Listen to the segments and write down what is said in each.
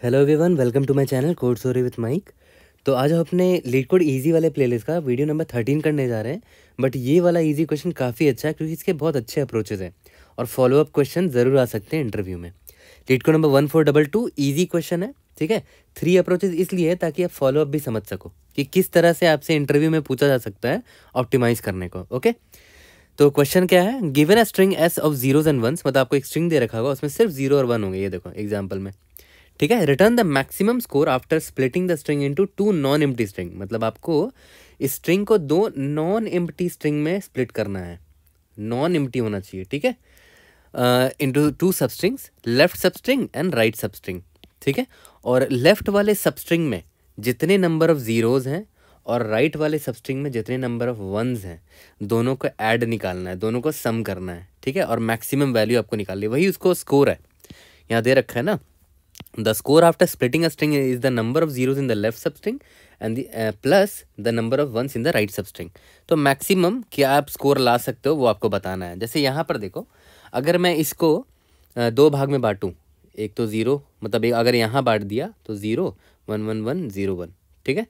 Hello everyone, welcome to my channel code story with Mike. तो आज हम अपने लीड कोड ईजी वाले प्लेलिस्ट का वीडियो नंबर 13 करने जा रहे हैं। बट ये वाला ईजी क्वेश्चन काफ़ी अच्छा है क्योंकि इसके बहुत अच्छे अप्रोचेस हैं और फॉलोअप क्वेश्चन ज़रूर आ सकते हैं इंटरव्यू में। Leet code number 1422 easy question है, ठीक है। 3 अप्रोचेस इसलिए है ताकि आप फॉलोअप भी समझ सको कि किस तरह से आपसे इंटरव्यू में पूछा जा सकता है ऑप्टिमाइज़ करने को। ओके, तो क्वेश्चन क्या है, given a string S of zeros and ones, मतलब आपको एक स्ट्रिंग दे रखा होगा, उसमें सिर्फ 0 और 1 होंगे। ये देखो एग्जाम्पल में, ठीक है। Return the maximum score after splitting the string into 2 non empty string, मतलब आपको इस स्ट्रिंग को 2 नॉन एम्प्टी स्ट्रिंग में स्प्लिट करना है। नॉन एम्प्टी होना चाहिए, ठीक है। Into 2 substrings, left substring and right substring, ठीक है। और लेफ्ट वाले सबस्ट्रिंग में जितने नंबर ऑफ जीरोज हैं और राइट वाले सबस्ट्रिंग में जितने नंबर ऑफ वंस हैं, दोनों को ऐड निकालना है, दोनों को सम करना है, ठीक है। और मैक्सिमम वैल्यू आपको निकालनी है, वही उसको स्कोर है। यहाँ दे रखा है ना, the score after splitting a string is the number of zeros in the left substring and the plus the number of ones in the right substring। तो मैक्सिमम क्या आप स्कोर ला सकते हो वो आपको बताना है। जैसे यहाँ पर देखो, अगर मैं इसको 2 भाग में बांटूँ, एक तो 0, मतलब अगर यहाँ बांट दिया तो 0 1 1 1 0 1, ठीक है।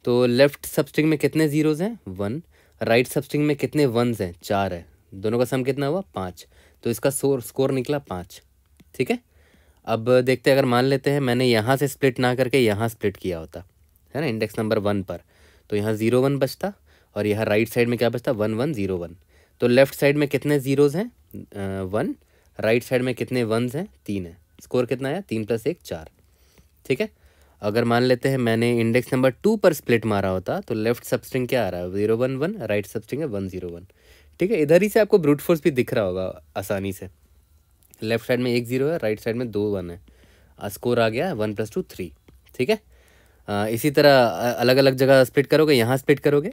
तो लेफ्ट सबस्ट्रिंग में कितने जीरोज हैं 1, राइट सबस्ट्रिंग में कितने वंस हैं 4 है, दोनों का सम कितना हुआ 5, तो इसका स्कोर निकला 5, ठीक है। अब देखते हैं, अगर मान लेते हैं मैंने यहाँ से स्प्लिट ना करके यहाँ स्प्लिट किया होता है ना इंडेक्स नंबर 1 पर, तो यहाँ 0 1 बचता और यहाँ राइट साइड में क्या बचता 1 1 0 1। तो लेफ्ट साइड में कितने जीरोज हैं 1, राइट साइड में कितने वंस हैं 3 है, स्कोर कितना आया 3 + 1 4, ठीक है। अगर मान लेते हैं मैंने इंडेक्स नंबर 2 पर स्प्लिट मारा होता तो लेफ्ट सबस्ट्रिंग क्या आ रहा है 0 1 1, राइट सबस्ट्रिंग है 1 0 1, ठीक है। इधर ही से आपको ब्रूट फोर्स भी दिख रहा होगा आसानी से। लेफ्ट साइड में 1 0 है, राइट साइड में 2 1 है, स्कोर आ गया 1 + 2 3, ठीक है। इसी तरह अलग अलग जगह स्प्लिट करोगे, यहाँ स्प्लिट करोगे,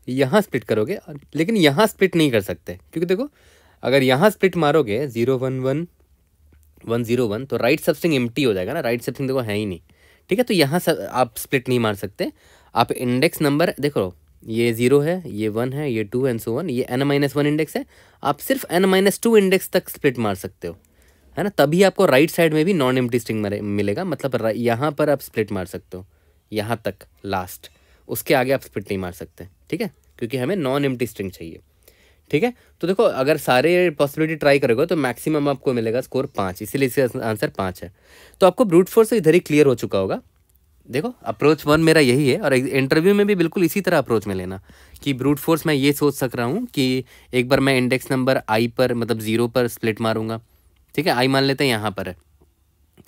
यहाँ स्प्लिट करोगे, लेकिन यहाँ स्प्लिट नहीं कर सकते क्योंकि देखो अगर यहाँ स्प्लिट मारोगे 0 1 1 1 0 1 तो राइट सबस्ट्रिंग एम्प्टी हो जाएगा ना, राइट सबस्ट्रिंग देखो है ही नहीं, ठीक है। तो यहाँ आप स्प्लिट नहीं मार सकते। आप इंडेक्स नंबर देखो, ये 0 है, ये 1 है, ये 2 एंड सो वन, ये n-1 इंडेक्स है, आप सिर्फ n-2 इंडेक्स तक स्प्लिट मार सकते हो, है ना। तभी आपको राइट साइड में भी नॉन एम्प्टी स्ट्रिंग मिलेगा, मतलब यहाँ पर आप स्प्लिट मार सकते हो, यहाँ तक लास्ट, उसके आगे आप स्प्लिट नहीं मार सकते, ठीक है, क्योंकि हमें नॉन एम्प्टी स्ट्रिंग चाहिए, ठीक है। तो देखो अगर सारे पॉसिबिलिटी ट्राई करोगे तो मैक्सिमम आपको मिलेगा स्कोर 5, इसीलिए इसका आंसर 5 है। तो आपको ब्रूट फोर्स इधर ही क्लियर हो चुका होगा। देखो अप्रोच 1 मेरा यही है और इंटरव्यू में भी बिल्कुल इसी तरह अप्रोच में लेना कि ब्रूट फोर्स मैं ये सोच सक रहा हूँ कि एक बार मैं इंडेक्स नंबर आई पर, मतलब 0 पर स्प्लिट मारूंगा, ठीक है। आई मान लेते हैं यहाँ पर है,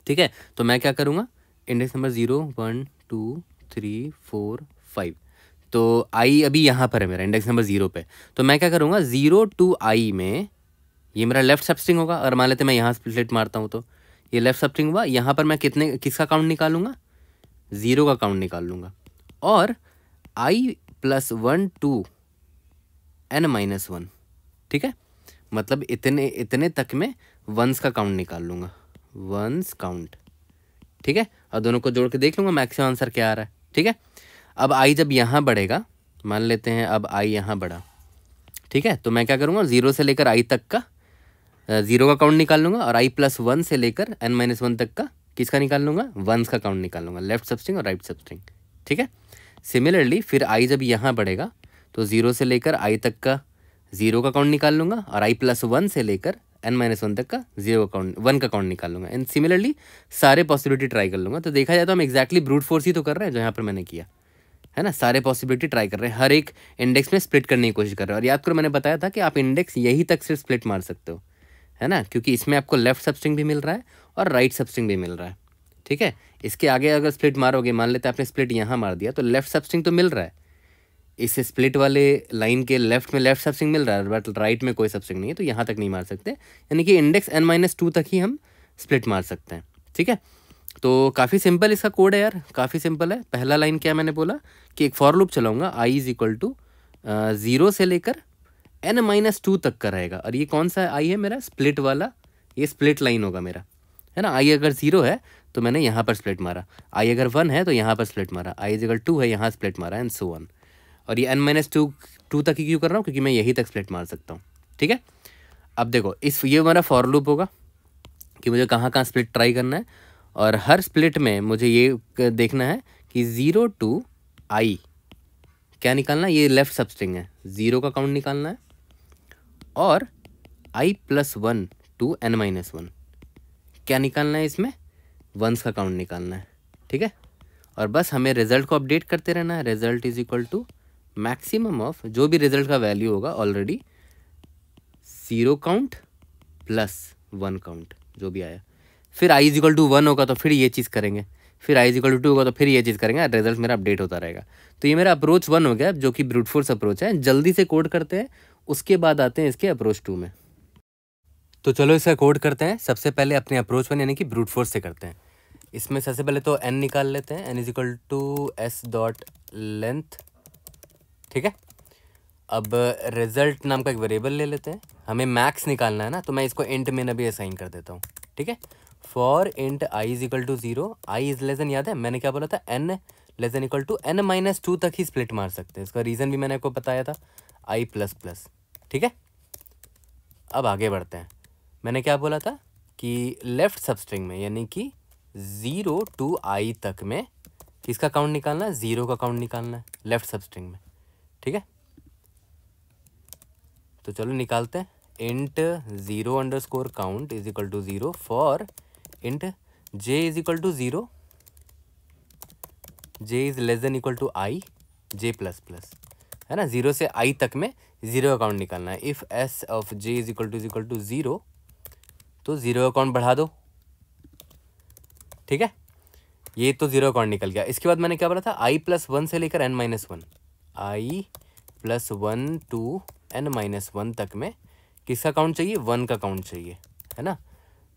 ठीक है। तो मैं क्या करूँगा, इंडेक्स नंबर 0 1 2 3 4 5, तो आई अभी यहाँ पर है मेरा इंडेक्स नंबर 0 पे, तो मैं क्या करूँगा 0 to I में ये मेरा लेफ्ट सबस्ट्रिंग होगा। और मान लेते हैं मैं यहाँ स्प्लिट मारता हूँ तो ये लेफ्ट सबस्ट्रिंग हुआ, यहाँ पर मैं किसका काउंट निकालूंगा 0 का काउंट निकाल लूँगा, और I + 1 to n-1, ठीक है। मतलब इतने तक में वंस का काउंट निकाल लूँगा, वंस काउंट, ठीक है। और दोनों को जोड़ के देख लूँगा मैक्सिमम आंसर क्या आ रहा है, ठीक है। अब आई जब यहाँ बढ़ेगा, मान लेते हैं अब आई यहाँ बढ़ा, ठीक है, तो मैं क्या करूँगा 0 से लेकर आई तक का 0 का काउंट निकाल लूँगा, और I + 1 से लेकर n-1 तक का किसका निकाल लूँगा वंस का काउंट निकाल लूँगा, लेफ्ट सबस्ट्रिंग और राइट सबस्ट्रिंग, ठीक है। सिमिलरली फिर आई जब यहाँ बढ़ेगा तो 0 से लेकर आई तक का 0 का काउंट निकाल लूँगा, और I + 1 से लेकर n-1 तक का 0 का काउंट 1 का काउंट निकाल लूँगा। एंड सिमिलरली सारे पॉसिबिलिटी ट्राई कर लूँगा। तो देखा जाए तो हम एक्जैक्टली ब्रूट फोर्स ही तो कर रहे हैं जो यहाँ पर मैंने किया है ना, सारे पॉसिबिलिटी ट्राई कर रहे हैं, हर एक इंडेक्स में स्प्लिट करने की कोशिश कर रहे हैं। और याद करो मैंने बताया था कि आप इंडेक्स यही तक सिर्फ स्प्लिट मार सकते हो, है ना, क्योंकि इसमें आपको लेफ्ट सबस्ट्रिंग भी मिल रहा है और राइट सबस्ट्रिंग भी मिल रहा है, ठीक है। इसके आगे अगर स्प्लिट मारोगे, मान लेते हैं आपने स्प्लिट यहाँ मार दिया तो लेफ्ट सबस्ट्रिंग तो मिल रहा है, इस स्प्लिट वाले लाइन के लेफ्ट में लेफ्ट सबस्ट्रिंग मिल रहा है, बट राइट में कोई सबस्ट्रिंग नहीं है, तो यहाँ तक नहीं मार सकते, यानी कि इंडेक्स n-2 तक ही हम स्प्लिट मार सकते हैं, ठीक है। तो काफ़ी सिंपल इसका कोड है यार, काफ़ी सिंपल है। पहला लाइन क्या मैंने बोला कि एक फॉर लूप चलाऊंगा, I = 0 से लेकर n-2 तक का रहेगा, और ये कौन सा I है मेरा स्प्लिट वाला, ये स्प्लिट लाइन होगा मेरा, है ना। I अगर 0 है तो मैंने यहाँ पर स्प्लिट मारा, I अगर 1 है तो यहाँ पर स्प्लिट मारा, I = 2 है यहाँ स्प्लिट मारा, एंड सो ऑन। और ये n-2 तक ही क्यों कर रहा हूँ, क्योंकि मैं यही तक स्प्लिट मार सकता हूँ, ठीक है। अब देखो ये हमारा फॉर लूप होगा कि मुझे कहाँ कहाँ स्प्लिट ट्राई करना है, और हर स्प्लिट में मुझे ये देखना है कि 0 to I क्या निकालना है, ये लेफ्ट सबस्ट्रिंग है, 0 का काउंट निकालना है, और I+1 to n-1 क्या निकालना है, इसमें वंस का काउंट निकालना है। ठीक है, और बस हमें रिजल्ट को अपडेट करते रहना है। Result is equal to maximum of जो भी रिजल्ट का वैल्यू होगा ऑलरेडी 0 काउंट प्लस 1 काउंट जो भी आया, फिर I इज इक्वल टू 1 होगा तो फिर ये चीज़ करेंगे, फिर I इज इक्वल टू 2 होगा तो फिर ये चीज़ करेंगे, रिजल्ट मेरा अपडेट होता रहेगा। तो ये मेरा अप्रोच 1 हो गया, जो कि ब्रूट फोर्स अप्रोच है। जल्दी से कोड करते हैं, उसके बाद आते हैं इसके अप्रोच 2 में। तो चलो इसका कोड करते हैं। सबसे पहले अपने अप्रोच 1 यानी कि ब्रूट फोर्स से करते हैं। इसमें सबसे पहले तो n निकाल लेते हैं, n is equal to s dot length. ठीक है, अब रिजल्ट नाम का एक वेरिएबल ले लेते हैं, हमें मैक्स निकालना है ना, तो मैं इसको इंट में अभी असाइन कर देता हूँ। ठीक है, for int I is equal to 0, I is less than, याद है मैंने क्या बोला था, n less than equal to n-2 तक ही स्प्लिट मार सकते हैं। इसका रीज़न भी मैंने आपको बताया था, I++। ठीक है, अब आगे बढ़ते हैं। मैंने क्या बोला था कि लेफ्ट सबस्ट्रिंग में यानी कि 0 to I तक में किसका काउंट निकालना है, 0 का काउंट निकालना है लेफ्ट सबस्ट्रिंग में। ठीक है, तो चलो निकालते हैं। Int 0 count is equal to 0 for int j is equal to 0, j is less than equal to I, j++, है ना। 0 से I तक में 0 का काउंट निकालना है। If s of j is equal to 0, तो 0 का काउंट बढ़ा दो। ठीक है, ये तो 0 काउंट निकल गया। इसके बाद मैंने क्या बोला था, I+1 से लेकर n-1, I+1 to n-1 तक में किसका काउंट चाहिए, 1 का काउंट चाहिए, है ना।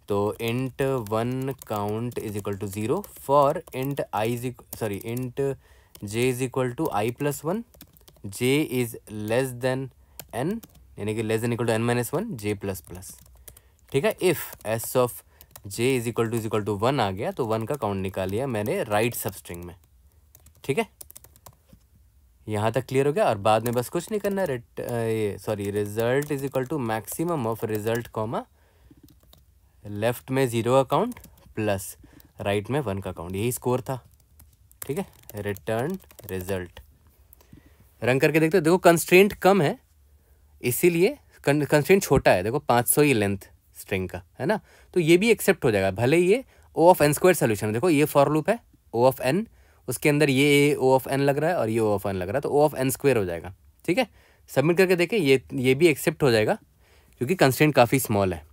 तो int 1 count is equal to 0 for int int j is equal to I+1, j is less than n यानी कि less than equal to n-1, j++। ठीक है, if s of j is equal to 1 आ गया तो 1 का count निकाल लिया मैंने राइट सबस्ट्रिंग में। ठीक है, यहाँ तक क्लियर हो गया। और बाद में बस कुछ नहीं करना, result is equal to maximum of result comma left में 0 का काउंट प्लस राइट में 1 का काउंट, यही स्कोर था। ठीक है, रिटर्न रिजल्ट। रन करके देखते हो, देखो कंस्ट्रेंट कम है इसीलिए, कंस्ट्रेंट छोटा है, देखो 500 ही लेंथ स्ट्रिंग का, है ना। तो ये भी एक्सेप्ट हो जाएगा, भले ये O ऑफ n² सोल्यूशन है। देखो ये फॉर लूप है O ऑफ n, उसके अंदर ये O ऑफ n लग रहा है और ये O ऑफ n लग रहा है, तो O ऑफ n² हो जाएगा। ठीक है, सबमिट करके देखें, ये भी एक्सेप्ट हो जाएगा क्योंकि कंस्ट्रेंट काफ़ी स्मॉल है।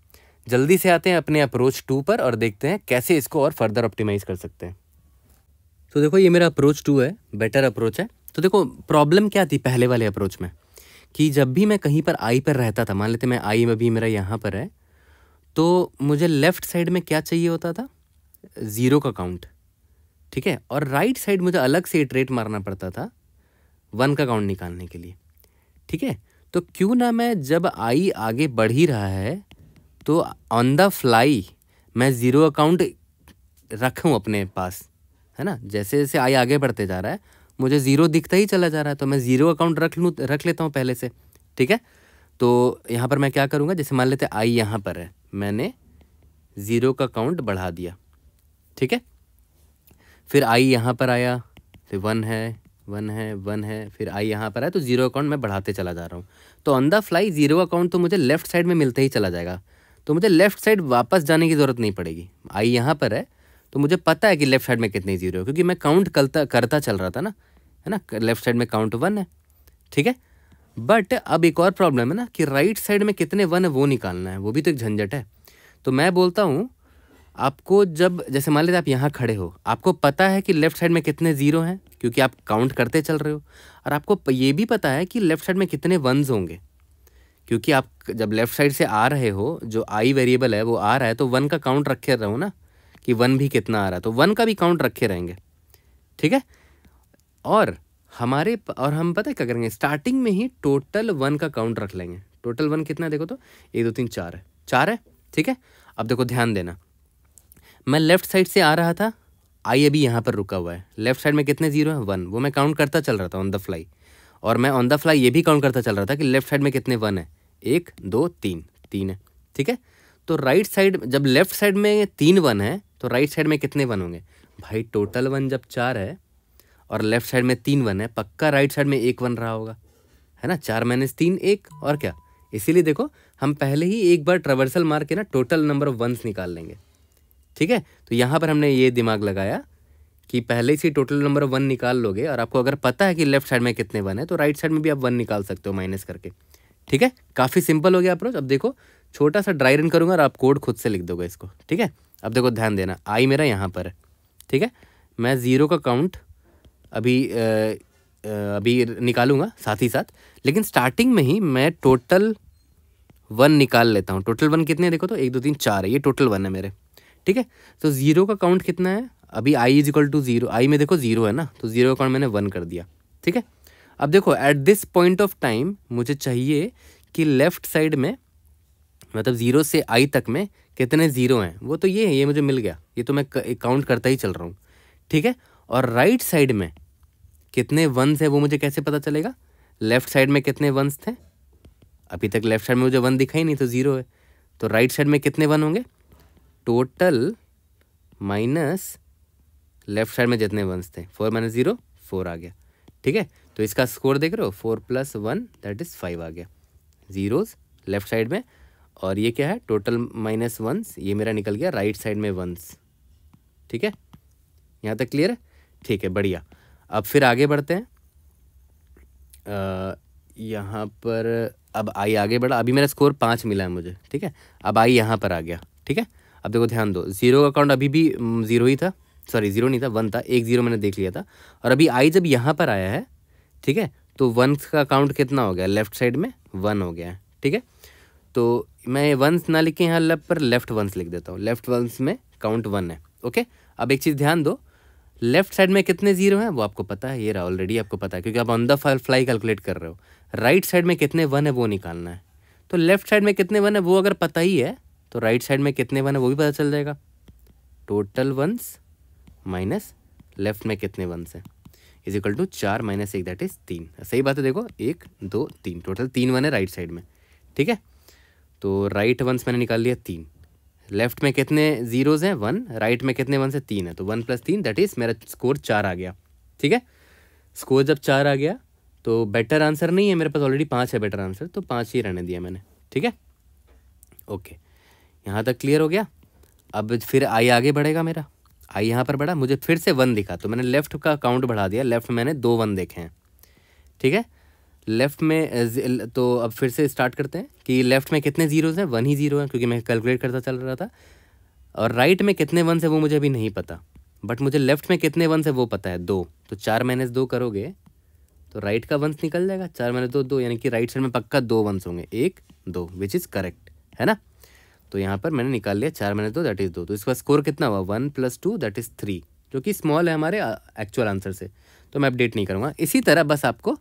जल्दी से आते हैं अपने अप्रोच 2 पर और देखते हैं कैसे इसको और फर्दर ऑप्टिमाइज़ कर सकते हैं। तो देखो ये मेरा अप्रोच 2 है, बेटर अप्रोच है। तो देखो प्रॉब्लम क्या थी पहले वाले अप्रोच में, कि जब भी मैं कहीं पर I पर रहता था, मान लेते मैं I में भी मेरा यहाँ पर है, तो मुझे लेफ़्ट साइड में क्या चाहिए होता था, 0 का काउंट। ठीक है, और राइट साइड मुझे अलग से इटरेट मारना पड़ता था 1 का काउंट निकालने के लिए। ठीक है, तो क्यों ना मैं जब I आगे बढ़ ही रहा है तो ऑन द फ्लाई मैं 0 अकाउंट रखूँ अपने पास, है ना। जैसे जैसे I आगे बढ़ते जा रहा है मुझे 0 दिखता ही चला जा रहा है, तो मैं 0 अकाउंट रख लेता हूँ पहले से। ठीक है, तो यहाँ पर मैं क्या करूँगा, जैसे मान लेते I यहाँ पर है, मैंने 0 का काउंट बढ़ा दिया। ठीक है, फिर I यहाँ पर आया, फिर 1 है 1 है 1 है, फिर I यहाँ पर है, तो 0 अकाउंट मैं बढ़ाते चला जा रहा हूँ। तो ऑन द फ्लाई 0 अकाउंट तो मुझे लेफ्ट साइड में मिलते ही चला जाएगा, तो मुझे लेफ्ट साइड वापस जाने की ज़रूरत नहीं पड़ेगी। I यहाँ पर है तो मुझे पता है कि लेफ्ट साइड में कितने 0 है, क्योंकि मैं काउंट करता चल रहा था ना, है ना। लेफ्ट साइड में काउंट 1 है। ठीक है, बट अब एक और प्रॉब्लम है ना कि राइट साइड में कितने 1 है वो निकालना है, वो भी तो एक झंझट है। तो मैं बोलता हूँ आपको, जब जैसे मान लीजिए आप यहाँ खड़े हो, आपको पता है कि लेफ्ट साइड में कितने 0 हैं क्योंकि आप काउंट करते चल रहे हो, और आपको ये भी पता है कि लेफ्ट साइड में कितने 1s होंगे क्योंकि आप जब लेफ्ट साइड से आ रहे हो, जो I वेरिएबल है वो आ रहा है, तो 1 का काउंट रखे रहो ना कि 1 भी कितना आ रहा है, तो 1 का भी काउंट रखे रहेंगे। ठीक है, और हम पता है क्या करेंगे, स्टार्टिंग में ही टोटल 1 का काउंट रख लेंगे। टोटल 1 कितना है, देखो तो 1 2 3 4 है। ठीक है, अब देखो ध्यान देना, मैं लेफ्ट साइड से आ रहा था, I अभी यहाँ पर रुका हुआ है, लेफ्ट साइड में कितने 0 हैं, 1, वो मैं काउंट करता चल रहा था ऑन द फ्लाई। और मैं ऑन द फ्लाई ये भी काउंट करता चल रहा था कि लेफ्ट साइड में कितने 1 है, 1 2 3 है। ठीक है, तो राइट साइड जब लेफ्ट साइड में 3 1 है तो राइट साइड में कितने 1 होंगे भाई? टोटल 1 जब 4 है और लेफ्ट साइड में 3 1 है, पक्का राइट साइड में 1 1 रहा होगा, है ना। 4 - 3 1, और क्या। इसीलिए देखो हम पहले ही एक बार ट्रावर्सल मार के ना टोटल नंबर ऑफ वंस निकाल लेंगे, ठीक है। तो यहाँ पर हमने ये दिमाग लगाया कि पहले से टोटल नंबर ऑफ 1 निकाल लोगे, और आपको अगर पता है कि लेफ्ट साइड में कितने 1 है तो राइट साइड में भी आप 1 निकाल सकते हो माइनस करके, ठीक है। काफ़ी सिंपल हो गया अप्रोच। अब देखो छोटा सा ड्राई रन करूँगा और आप कोड खुद से लिख दोगे इसको, ठीक है। अब देखो ध्यान देना, आई मेरा यहाँ पर है, ठीक है। मैं 0 का काउंट अभी निकालूंगा साथ ही साथ, लेकिन स्टार्टिंग में ही मैं टोटल 1 निकाल लेता हूँ। टोटल 1 कितने हैं देखो तो 1 2 3 4 है, ये टोटल 1 है मेरे, ठीक है। तो 0 का काउंट कितना है अभी? i इज इक्वल टू 0, आई में देखो 0 है ना, तो 0 का काउंट मैंने 1 कर दिया, ठीक है। अब देखो at this point of time मुझे चाहिए कि लेफ्ट साइड में मतलब 0 से i तक में कितने 0 हैं, वो तो ये मुझे मिल गया, ये तो मैं काउंट करता ही चल रहा हूँ, ठीक है। और राइट साइड में कितने 1s है वो मुझे कैसे पता चलेगा? लेफ्ट साइड में कितने 1s थे? अभी तक लेफ्ट साइड में मुझे 1 दिखा ही नहीं, तो 0 है। तो राइट साइड में कितने 1 होंगे? टोटल माइनस लेफ्ट साइड में जितने 1s थे, 4 - 0 4 आ गया, ठीक है। तो इसका स्कोर देख रहे हो, 4 + 1 दैट इज़ 5 आ गया, जीरोस लेफ्ट साइड में। और ये क्या है? टोटल माइनस 1s, ये मेरा निकल गया राइट साइड में 1s, ठीक है। यहाँ तक क्लियर है? ठीक है, बढ़िया। अब फिर आगे बढ़ते हैं। यहाँ पर अब आई आगे बढ़ा, अभी मेरा स्कोर 5 मिला है मुझे, ठीक है। अब आई यहाँ पर आ गया, ठीक है। अब देखो ध्यान दो, 0 का काउंट अभी भी 0 ही था, सॉरी 0 नहीं था, 1 था, 1 0 मैंने देख लिया था। और अभी आई जब यहाँ पर आया है, ठीक है, तो 1 का काउंट कितना हो गया? लेफ्ट साइड में 1 हो गया है, ठीक है। तो मैं 1s ना लिख के यहाँ पर लेफ्ट 1s लिख देता हूँ, लेफ्ट 1s में काउंट 1 है, ओके। अब एक चीज़ ध्यान दो, लेफ्ट साइड में कितने 0 हैं वो आपको पता है, ये रहा ऑलरेडी आपको पता है, क्योंकि आप ऑन द फ्लाई कैलकुलेट कर रहे हो। राइट साइड में कितने 1 है वो निकालना है, तो लेफ्ट साइड में कितने 1 है वो अगर पता ही है तो राइट साइड में कितने 1 है वो भी पता चल जाएगा। टोटल 1s माइनस लेफ्ट में कितने 1s हैं is equal to 4 - 1 that is 3। सही बात है, देखो 1 2 3, टोटल 3 1 है राइट साइड में, ठीक है। तो राइट 1s मैंने निकाल लिया 3, लेफ्ट में कितने 0s हैं 1, राइट में कितने 1s हैं 3 है, तो 1 + 3 दैट इज़ मेरा स्कोर 4 आ गया, ठीक है। स्कोर जब 4 आ गया तो बेटर आंसर नहीं है मेरे पास, ऑलरेडी 5 है बेटर आंसर, तो 5 ही रहने दिया मैंने, ठीक है। ओके, यहाँ तक क्लियर हो गया। अब फिर आई आगे बढ़ेगा मेरा, आई यहाँ पर बढ़ा, मुझे फिर से 1 दिखा तो मैंने लेफ्ट का काउंट बढ़ा दिया, लेफ्ट में मैंने 2 1 देखे हैं, ठीक है। लेफ्ट में तो अब फिर से स्टार्ट करते हैं कि लेफ्ट में कितने 0s हैं, 1 ही 0 है क्योंकि मैं कैलकुलेट करता चल रहा था। और राइट में कितने 1s है वो मुझे अभी नहीं पता, बट मुझे लेफ्ट में कितने 1s है वो पता है, 2। तो 4 - 2 करोगे तो राइट का 1s निकल जाएगा, 4 - 2 2, यानी कि राइट साइड में पक्का 2 1s होंगे, 1 2, विच इज़ करेक्ट, है ना। तो यहाँ पर मैंने निकाल लिया 4 - 2 दैट इज़ 2, तो इसका स्कोर कितना हुआ 1 + 2 दैट इज़ 3, जो कि स्मॉल है हमारे एक्चुअल आंसर से, तो मैं अपडेट नहीं करूँगा। इसी तरह बस आपको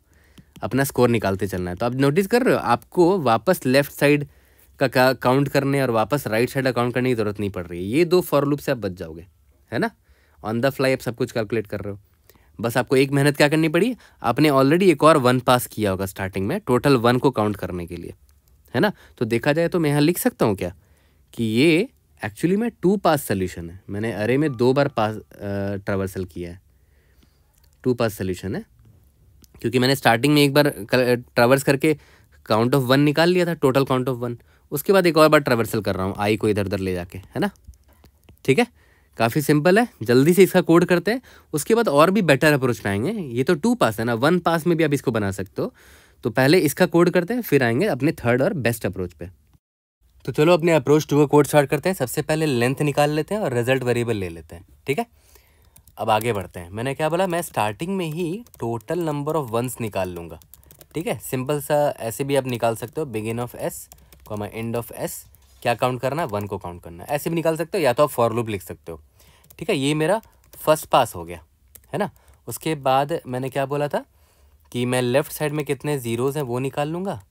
अपना स्कोर निकालते चलना है। तो आप नोटिस कर रहे हो, आपको वापस लेफ्ट साइड का काउंट करने और वापस राइट साइड का काउंट करने की ज़रूरत नहीं पड़ रही है, ये 2 फॉर लूप से आप बच जाओगे, है ना। ऑन द फ्लाई आप सब कुछ कैलकुलेट कर रहे हो, बस आपको एक मेहनत क्या करनी पड़ी, आपने ऑलरेडी एक और 1 पास किया होगा स्टार्टिंग में, टोटल 1 को काउंट करने के लिए, है ना। तो देखा जाए तो मैं यहाँ लिख सकता हूँ क्या कि ये एक्चुअली में 2 पास सोल्यूशन है, मैंने अरे में 2 बार पास ट्रावर्सल किया है, 2 पास सोल्यूशन है, क्योंकि मैंने स्टार्टिंग में एक बार ट्रावर्स करके काउंट ऑफ 1 निकाल लिया था, टोटल काउंट ऑफ 1, उसके बाद एक और बार ट्रावर्सल कर रहा हूँ आई को इधर उधर ले जाके, है ना। ठीक है, काफ़ी सिंपल है, जल्दी से इसका कोड करते हैं, उसके बाद और भी बेटर अप्रोच पे आएंगे। ये तो 2 पास है ना, 1 पास में भी आप इसको बना सकते हो। तो पहले इसका कोड करते हैं, फिर आएंगे अपने थर्ड और बेस्ट अप्रोच पे। तो चलो अपने अप्रोच 2 का कोड स्टार्ट करते हैं। सबसे पहले लेंथ निकाल लेते हैं और रिजल्ट वेरिएबल ले लेते हैं, ठीक है। अब आगे बढ़ते हैं। मैंने क्या बोला, मैं स्टार्टिंग में ही टोटल नंबर ऑफ 1s निकाल लूँगा, ठीक है। सिंपल सा ऐसे भी आप निकाल सकते हो, begin of S comma end of S, क्या काउंट करना है 1 को काउंट करना है, ऐसे भी निकाल सकते हो, या तो आप फॉर लूप लिख सकते हो, ठीक है। ये मेरा फर्स्ट पास हो गया, है ना। उसके बाद मैंने क्या बोला था कि मैं लेफ़्ट साइड में कितने ज़ीरोज़ हैं वो निकाल लूँगा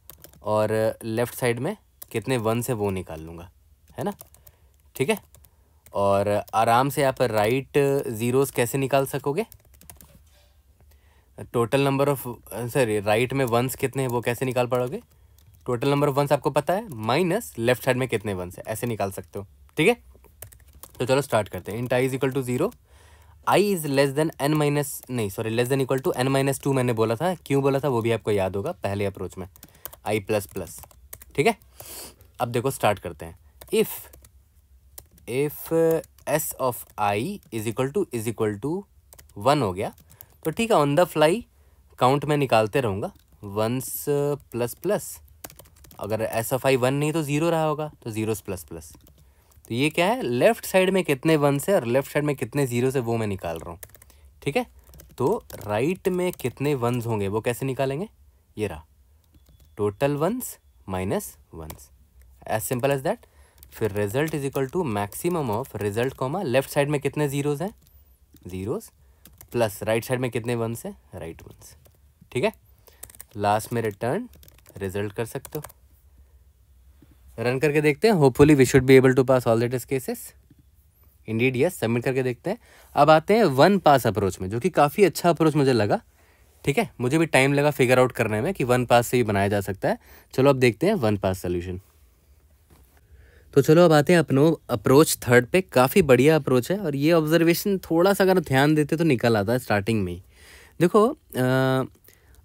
और लेफ़्ट साइड में कितने 1s हैं वो निकाल लूँगा, है ना, ठीक है। और आराम से आप राइट ज़ीरोज़ कैसे निकाल सकोगे, total number of sorry right में 1s कितने हैं वो कैसे निकाल पाओगे, टोटल नंबर ऑफ 1s आपको पता है माइनस लेफ्ट साइड में कितने 1s है, ऐसे निकाल सकते हो, ठीक है। तो चलो स्टार्ट करते हैं। Int I is equal to 0, I is less than N minus नहीं sorry less than equal to N minus 2 मैंने बोला था। क्यों बोला था वो भी आपको याद होगा पहले अप्रोच में, आई प्लस प्लस। ठीक है, अब देखो स्टार्ट करते हैं। If S of I is equal to 1 हो गया तो ठीक है, ऑन द फ्लाई काउंट में निकालते रहूँगा, वंस प्लस प्लस। अगर एस ऑफ आई 1 नहीं तो 0 रहा होगा, तो जीरोस प्लस प्लस। तो ये क्या है, लेफ्ट साइड में कितने वंस है और लेफ्ट साइड में कितने जीरोस है वो मैं निकाल रहा हूँ। ठीक है, तो राइट में कितने वंस होंगे वो कैसे निकालेंगे, ये रहा total ones minus ones, as simple as that. फिर result is equal to maximum of result comma left side में कितने जीरोस हैं, जीरोस, प्लस राइट साइड में कितने वंस हैं, राइट वंस। ठीक है, लास्ट में रिटर्न रिजल्ट कर सकते हो। रन करके देखते हैं, hopefully we should be able to pass all the test cases. Indeed yes, submit करके देखते हैं। अब आते हैं वन पास अप्रोच में, जो कि काफ़ी अच्छा अप्रोच मुझे लगा। ठीक है, मुझे भी टाइम लगा फिगर आउट करने में कि वन पास से ही बनाया जा सकता है। चलो अब देखते हैं वन पास सोल्यूशन। तो चलो अब आते हैं अपनो अप्रोच थर्ड पे। काफ़ी बढ़िया अप्रोच है और ये ऑब्जर्वेशन थोड़ा सा अगर ध्यान देते तो निकल आता है स्टार्टिंग में ही। देखो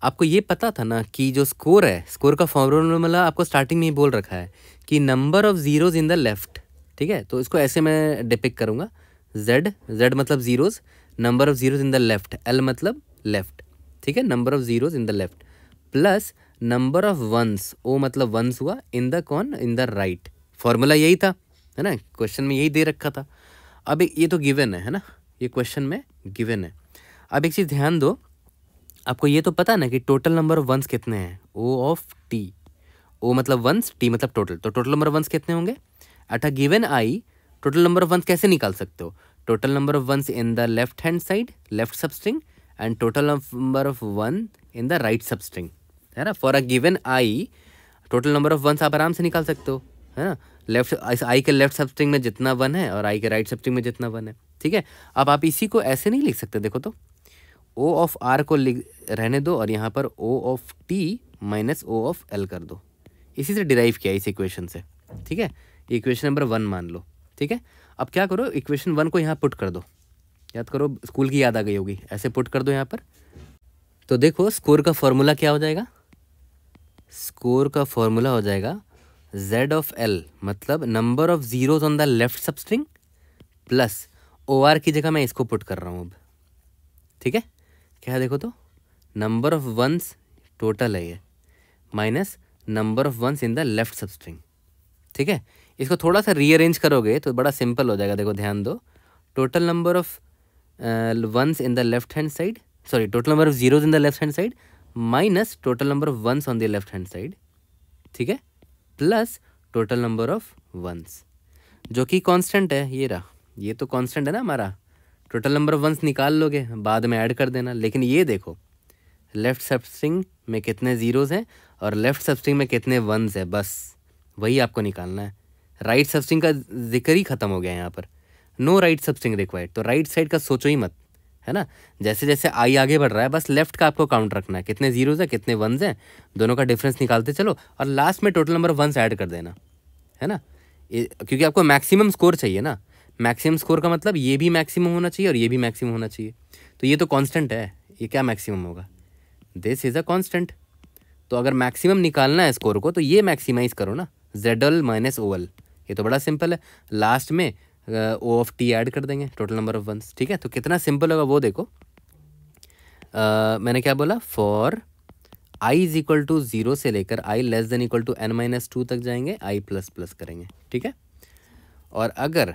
आपको ये पता था ना कि जो स्कोर है, स्कोर का फॉर्मूला आपको स्टार्टिंग में ही बोल रखा है कि number of zeros in the left. ठीक है, तो इसको ऐसे मैं डिपिक्ट करूँगा, जेड मतलब zeros, number of zeros in the left, L मतलब लेफ्ट। ठीक है, number of zeros in the left plus number of ones, O मतलब वंस हुआ, इन द राइट। फॉर्मूला यही था, है ना, क्वेश्चन में यही दे रखा था। अब ये तो गिवन है ना, ये क्वेश्चन में गिवन है। अब एक चीज़ ध्यान दो, आपको ये तो पता ना कि टोटल नंबर ऑफ वंस कितने हैं, ओ ऑफ टी, ओ मतलब वंस, टी मतलब टोटल, तो टोटल नंबर ऑफ वंस कितने होंगे at a given I. Total number of ones कैसे निकाल सकते हो, total number of ones in the left hand side, left substring, and total number of one in the right substring, है ना। For a given I total number of ones आप आराम से निकाल सकते हो, है ना। लेफ्ट आई के लेफ्ट सबस्ट्रिंग में जितना वन है और आई के राइट सबस्ट्रिंग में जितना वन है। ठीक है, अब आप इसी को ऐसे नहीं लिख सकते, देखो तो ओ ऑफ आर को रहने दो और यहाँ पर O of T minus O of L कर दो। इसी से डिराइव किया इस इक्वेशन से। ठीक है, इक्वेशन नंबर 1 मान लो। ठीक है, अब क्या करो, इक्वेशन 1 को यहाँ पुट कर दो, याद करो स्कूल की याद आ गई होगी, ऐसे पुट कर दो यहाँ पर। तो देखो स्कोर का फॉर्मूला क्या हो जाएगा, स्कोर का फॉर्मूला हो जाएगा जेड ऑफ एल मतलब number of zeros on the left substring plus O R की जगह मैं इसको पुट कर रहा हूँ अब। ठीक है, क्या है देखो तो, नंबर ऑफ वंस टोटल है ये, minus number of ones in the left substring. ठीक है, इसको थोड़ा सा रीअरेंज करोगे तो बड़ा सिंपल हो जाएगा। देखो ध्यान दो, total number of ones in the left hand side, sorry total number of zeros in the left hand side minus total number of ones on the left hand side. ठीक है, plus total number of ones जो कि constant है, ये रहा, ये तो constant है ना हमारा। टोटल नंबर ऑफ वंस निकाल लोगे, बाद में ऐड कर देना। लेकिन ये देखो लेफ्ट सबस्ट्रिंग में कितने जीरोज हैं और लेफ्ट सबस्ट्रिंग में कितने वंस है, बस वही आपको निकालना है। राइट सबस्ट्रिंग का जिक्र ही खत्म हो गया यहाँ पर, नो राइट सबस्ट्रिंग रिक्वायर्ड। तो राइट साइड का सोचो ही मत, है ना। जैसे जैसे आई आगे बढ़ रहा है बस लेफ्ट का आपको काउंट रखना है, कितने जीरोज है कितने वंस हैं, दोनों का डिफरेंस निकालते चलो और लास्ट में total number of ones add कर देना, है ना। क्योंकि आपको मैक्सिमम स्कोर चाहिए ना, मैक्सिमम स्कोर का मतलब ये भी मैक्सिमम होना चाहिए और ये भी मैक्सिमम होना चाहिए। तो ये तो कांस्टेंट है, ये क्या मैक्सिमम होगा, दिस इज़ अ कांस्टेंट। तो अगर मैक्सिमम निकालना है स्कोर को तो ये मैक्सिमाइज करो ना, Z L minus O L, ये तो बड़ा सिंपल है। लास्ट में ओ ऑफ टी ऐड कर देंगे, टोटल नंबर ऑफ वंस। ठीक है, तो कितना सिंपल होगा वो देखो। मैंने क्या बोला, for I is equal to 0 से लेकर I less than equal to n-2 तक जाएंगे, आई प्लस प्लस करेंगे। ठीक है, और अगर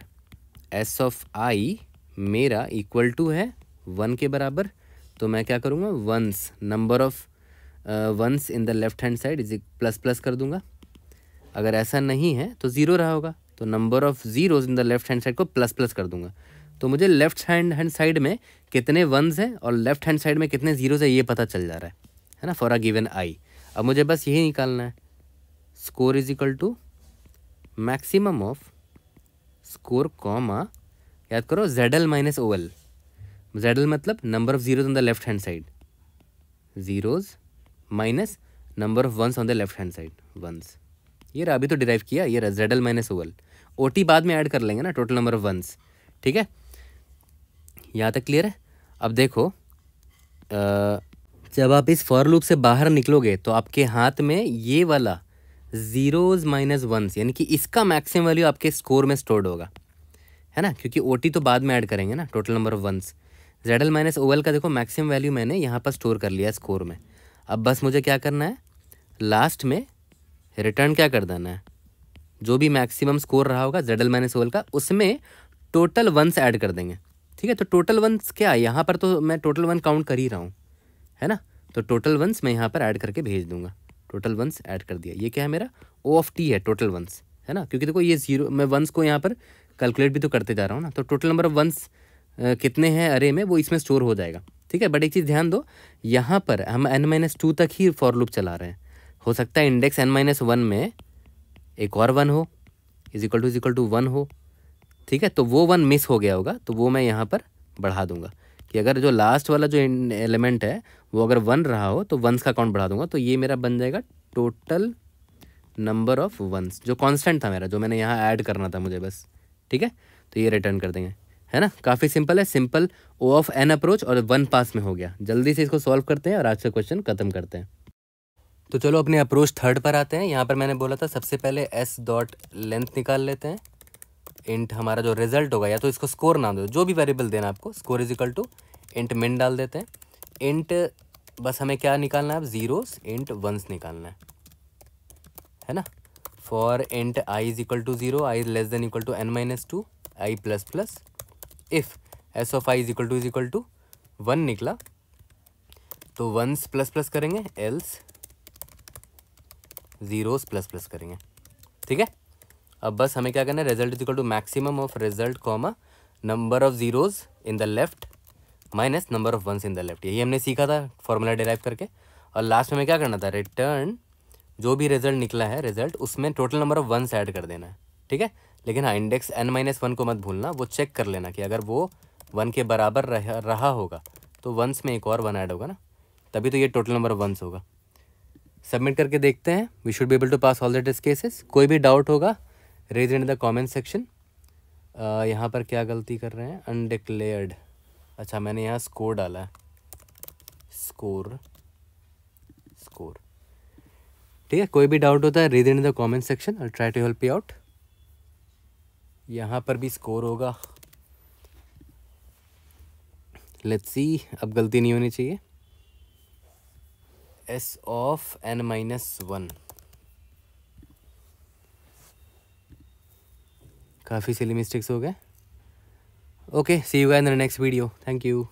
एस ऑफ आई मेरा इक्वल टू है 1 के बराबर तो मैं क्या करूँगा, ones number of ones in the left hand side is plus plus कर दूंगा। अगर ऐसा नहीं है तो 0 रहा होगा तो number of zeros in the left hand side को प्लस प्लस कर दूंगा। तो मुझे लेफ्ट हैंड साइड में कितने वंस हैं और लेफ्ट हैंड साइड में कितने जीरोज है ये पता चल जा रहा है ना, फॉर अ गिवन आई। अब मुझे बस यही निकालना है, score is equal to maximum of score comma, याद करो Z L minus O L. Z L मतलब number of zeros on the left hand side, zeros minus number of ones on the left hand side, ones. ये रहा, अभी तो derive किया, ये रहा Z L minus O L. O T बाद में ऐड कर लेंगे ना, टोटल नंबर ऑफ वंस। ठीक है, यहाँ तक क्लियर है। अब देखो जब आप इस फॉर लूप से बाहर निकलोगे तो आपके हाथ में ये वाला जीरोज माइनस वंस यानी कि इसका मैक्सिमम वैल्यू आपके स्कोर में स्टोर्ड होगा, है ना, क्योंकि ओटी तो बाद में ऐड करेंगे ना, total number of ones. Z L minus O L का देखो मैक्सिमम वैल्यू मैंने यहाँ पर स्टोर कर लिया स्कोर में। अब बस मुझे क्या करना है, लास्ट में रिटर्न क्या कर देना है, जो भी मैक्सिमम स्कोर रहा होगा जेडल माइनस ओएल का, उसमें टोटल वंस ऐड कर देंगे। ठीक है, तो टोटल वंस क्या है, यहाँ पर तो मैं टोटल वन काउंट कर ही रहा हूँ, है ना, तो टोटल वंस मैं यहाँ पर ऐड करके भेज दूंगा। टोटल वंस ऐड कर दिया, ये क्या है मेरा ओ ऑफ टी है, टोटल वंस, है ना, क्योंकि देखो ये जीरो, मैं वंस को यहाँ पर कैलकुलेट भी तो करते जा रहा हूँ ना, तो टोटल नंबर ऑफ वंस कितने हैं अरे में, वो इसमें स्टोर हो जाएगा। ठीक है, बट एक चीज़ ध्यान दो, यहाँ पर हम n-2 तक ही फॉर लूप चला रहे हैं। हो सकता है इंडेक्स n-1 में एक और 1 हो, इज इक्वल टू 1 हो। ठीक है, तो वो 1 मिस हो गया होगा, तो वो मैं यहाँ पर बढ़ा दूंगा कि अगर जो लास्ट वाला जो एलिमेंट है वो अगर 1 रहा हो तो वंस का काउंट बढ़ा दूंगा, तो ये मेरा बन जाएगा टोटल नंबर ऑफ वंस, जो कांस्टेंट था मेरा, जो मैंने यहाँ ऐड करना था मुझे बस। ठीक है, तो ये रिटर्न कर देंगे, है ना, काफ़ी सिंपल है, simple O of N approach और 1 पास में हो गया। जल्दी से इसको सॉल्व करते हैं और आज का क्वेश्चन खत्म करते हैं। तो चलो अपने अप्रोच थर्ड पर आते हैं। यहाँ पर मैंने बोला था सबसे पहले एस डॉट लेंथ निकाल लेते हैं, इंट हमारा जो रिजल्ट होगा, या तो इसको स्कोर नाम दो, जो भी वेरिएबल देना आपको, score is equal to int min डाल देते हैं। इंट बस हमें क्या निकालना है अब, जीरोस इंट वंस निकालना है ना। For int I is equal to 0, I less than equal to n-2, I plus plus, if S of I is equal to 1 निकला तो वंस प्लस प्लस करेंगे, एल्स जीरोस प्लस प्लस करेंगे। ठीक है, अब बस हमें क्या करना है, result is equal to maximum of result comma number of zeros in the left minus number of ones in the left. यही हमने सीखा था फॉर्मूला डिराइव करके। और लास्ट में हमें क्या करना था, रिटर्न जो भी रिजल्ट निकला है रिजल्ट, उसमें total number of ones add कर देना है। ठीक है, लेकिन हाँ इंडेक्स n-1 को मत भूलना, वो चेक कर लेना कि अगर वो 1 के बराबर रहा होगा तो वंस में एक और 1 ऐड होगा ना, तभी तो ये टोटल नंबर ऑफ वंस होगा। सबमिट करके देखते हैं, we should be able to pass all the test cases. कोई भी डाउट होगा raise in the comment section. यहाँ पर क्या गलती कर रहे हैं, अनडिक्लेयर्ड, अच्छा मैंने यहाँ स्कोर डाला है, स्कोर। ठीक है, कोई भी डाउट होता है read in the comment section, I try to help you out. यहाँ पर भी स्कोर होगा, लेट्स सी, अब गलती नहीं होनी चाहिए। एस ऑफ n-1, काफ़ी सिली मिस्टेक्स हो गए। Okay, see you guys in the next video, thank you.